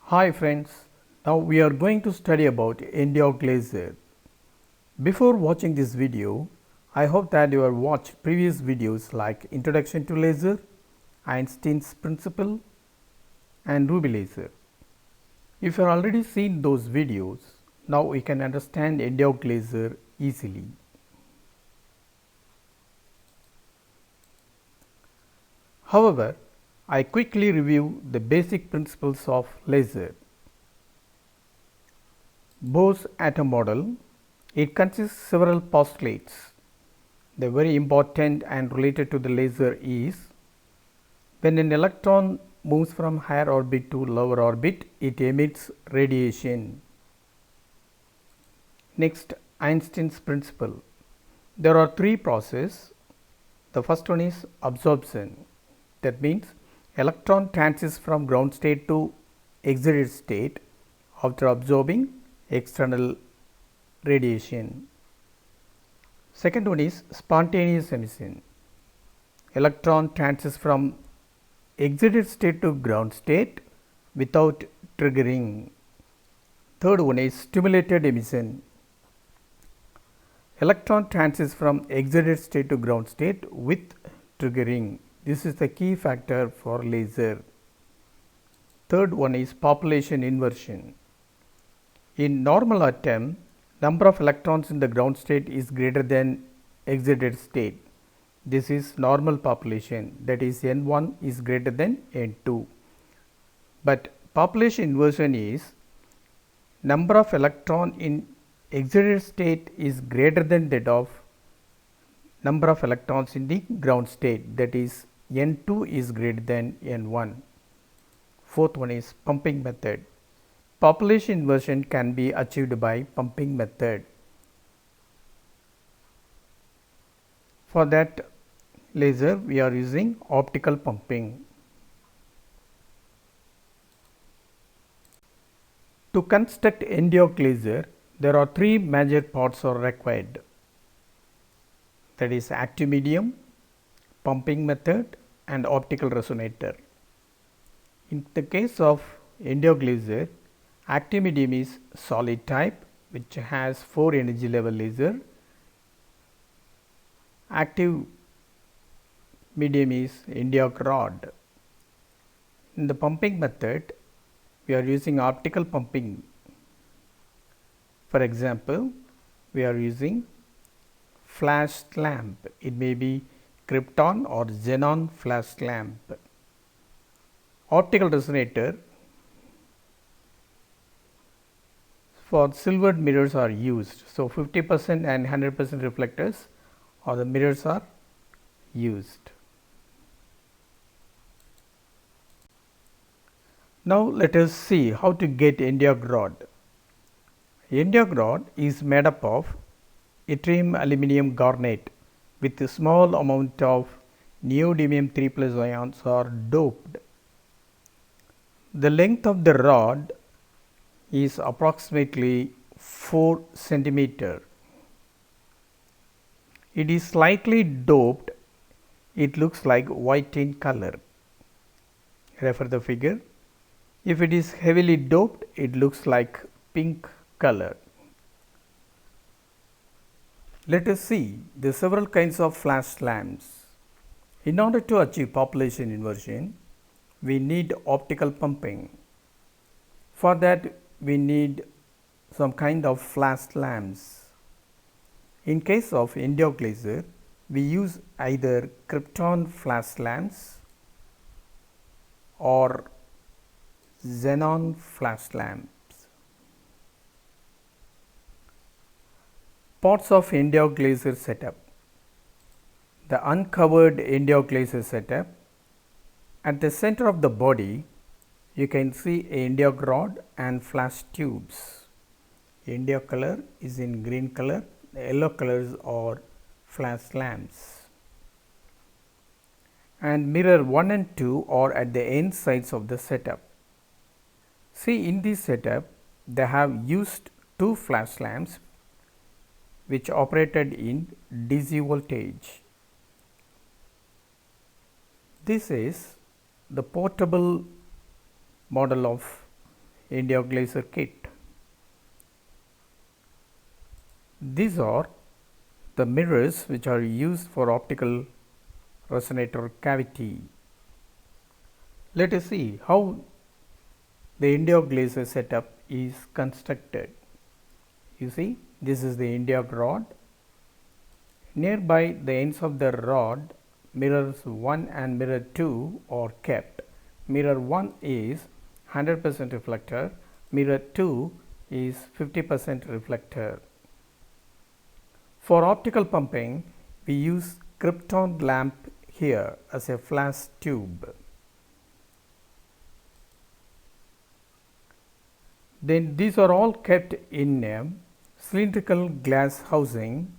Hi friends, now we are going to study about NdYAG laser. Before watching this video, I hope that you have watched previous videos like Introduction to Laser, Einstein's Principle and Ruby laser. If you have already seen those videos, now we can understand NdYAG laser easily. However, I quickly review the basic principles of laser. Bohr's atom model, it consists several postulates. The very important and related to the laser is when an electron moves from higher orbit to lower orbit, it emits radiation. Next, Einstein's principle. There are three processes. The first one is absorption. That means electron transits from ground state to excited state after absorbing external radiation. Second one is spontaneous emission. Electron transits from excited state to ground state without triggering. Third one is stimulated emission. Electron transits from excited state to ground state with triggering. This is the key factor for laser. Third one is population inversion. In normal atom, number of electrons in the ground state is greater than excited state. This is normal population, that is N1 is greater than N2. But population inversion is number of electron in excited state is greater than that of number of electrons in the ground state, that is N2 is greater than N1. Fourth one is pumping method. Population inversion can be achieved by pumping method. For that laser, we are using optical pumping. To construct NdYAG laser, there are three major parts are required. That is active medium, pumping method and optical resonator. In the case of NdYAG laser, active medium is solid type which has 4 energy level laser. Active medium is NdYAG rod. In the pumping method, we are using optical pumping. For example, we are using flash lamp. It may be krypton or xenon flash lamp. Optical resonator, for silvered mirrors are used. So, 50% and 100% reflectors or the mirrors are used. Now, let us see how to get NdYAG rod. NdYAG rod is made up of yttrium aluminum garnet with a small amount of neodymium 3+ ions are doped. The length of the rod is approximately 4 centimeter. It is slightly doped. It looks like white in color. Refer the figure. If it is heavily doped, it looks like pink color. Let us see the several kinds of flash lamps. In order to achieve population inversion, we need optical pumping. For that, we need some kind of flash lamps. In case of NdYAG laser, we use either krypton flash lamps or xenon flash lamps. Parts of NdYAG laser setup. The uncovered NdYAG laser setup. At the center of the body, you can see a NdYAG rod and flash tubes. NdYAG color is in green color, the yellow colors are flash lamps. And mirror 1 and 2 are at the end sides of the setup. See, in this setup, they have used 2 flash lamps which operated in DC voltage. This is the portable model of NdYAG laser kit. These are the mirrors which are used for optical resonator cavity. Let us see how the NdYAG laser setup is constructed. You see, this is the NdYAG rod. Nearby the ends of the rod, mirrors 1 and mirror 2 are kept. Mirror 1 is 100% reflector, mirror 2 is 50% reflector. For optical pumping, we use krypton lamp here as a flash tube. Then these are all kept in a cylindrical glass housing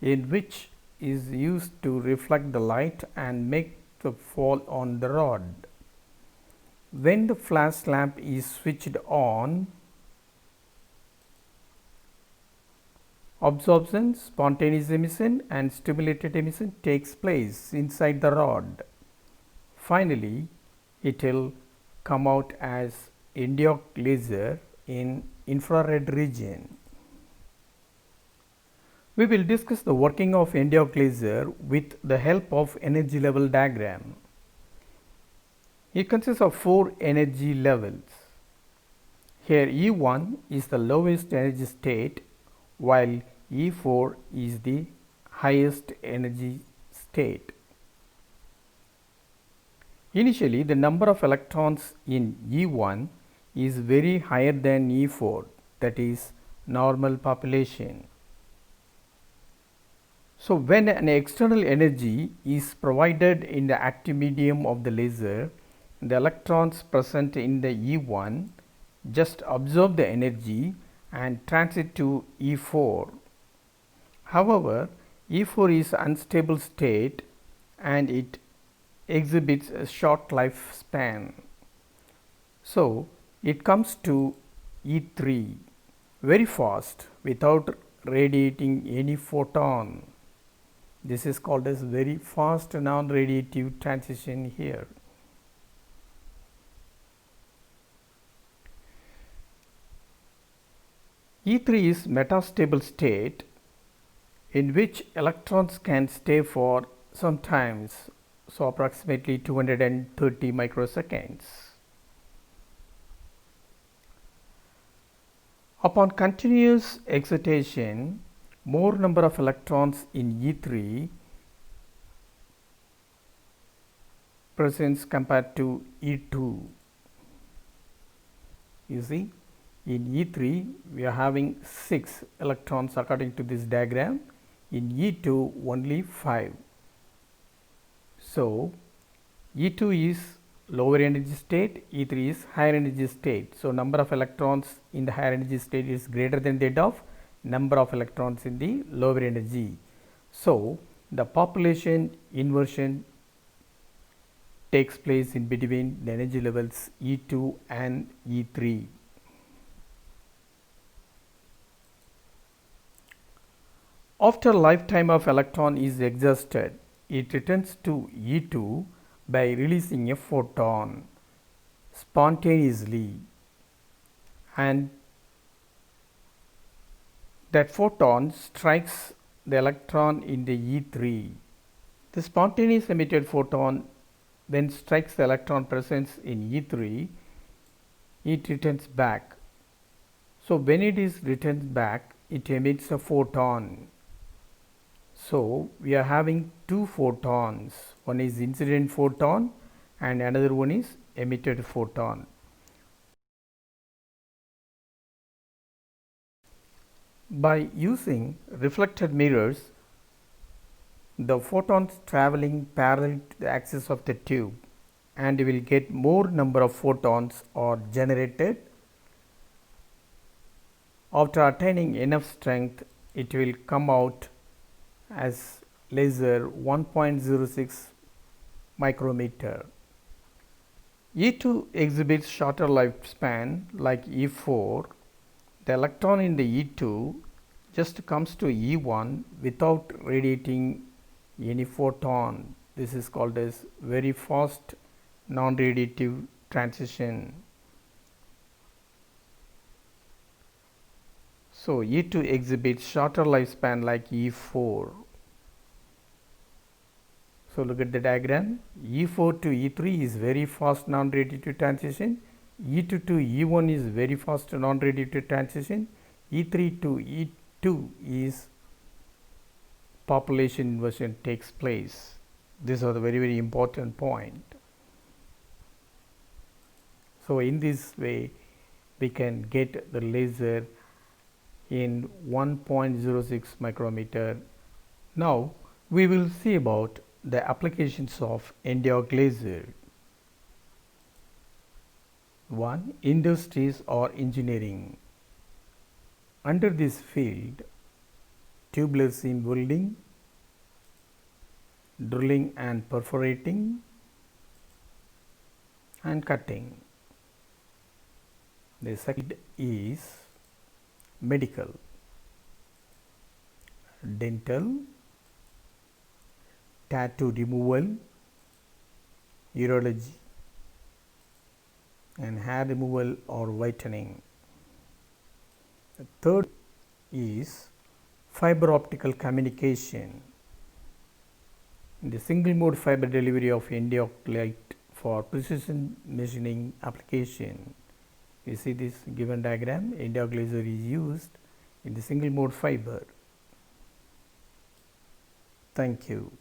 in which is used to reflect the light and make the fall on the rod. When the flash lamp is switched on, absorption, spontaneous emission and stimulated emission takes place inside the rod. Finally, it will come out as NdYAG laser in infrared region. We will discuss the working of NdYAG laser with the help of energy level diagram. It consists of 4 energy levels. Here E1 is the lowest energy state, while E4 is the highest energy state. Initially, the number of electrons in E1 is very higher than E4, that is normal population. So, when an external energy is provided in the active medium of the laser, the electrons present in the E1 just absorb the energy and transit to E4. However, E4 is unstable state and it exhibits a short lifespan. So, it comes to E3 very fast without radiating any photon. This is called as very fast non-radiative transition here. E3 is metastable state in which electrons can stay for some times, so approximately 230 microseconds. Upon continuous excitation, more number of electrons in E3 presents compared to E2. You see, in E3 we are having 6 electrons according to this diagram, in E2 only 5. So, E2 is lower energy state, E3 is higher energy state. So, number of electrons in the higher energy state is greater than that of number of electrons in the lower energy. So, the population inversion takes place in between the energy levels E2 and E3. After lifetime of electron is exhausted, it returns to E2 by releasing a photon spontaneously, and that photon strikes the electron in the E3. The spontaneous emitted photon then strikes the electron presence in E3, it returns back. So, when it is returned back, it emits a photon. So, we are having 2 photons, one is incident photon and another one is emitted photon. By using reflected mirrors, the photons traveling parallel to the axis of the tube, and you will get more number of photons are generated. After attaining enough strength, it will come out as laser 1.06 micrometer. E2 exhibits shorter lifespan like E4. The electron in the E2 just comes to E1 without radiating any photon. This is called as very fast non-radiative transition. So E2 exhibits shorter lifespan like E4. So look at the diagram. E4 to E3 is very fast non-radiative transition. E2 to E1 is very fast non-radiative transition. E3 to E2 is population inversion takes place. These are the very important point. So in this way we can get the laser in 1.06 micrometer. Now we will see about the applications of NdYAG laser. 1. Industries or engineering. Under this field, tubular seam welding, drilling and perforating, and cutting. The second is medical, dental, tattoo removal, urology, and hair removal or whitening. The third is fiber optical communication. In the single mode fiber delivery of NdYAG light for precision machining application. You see this given diagram, NdYAG laser is used in the single mode fiber. Thank you.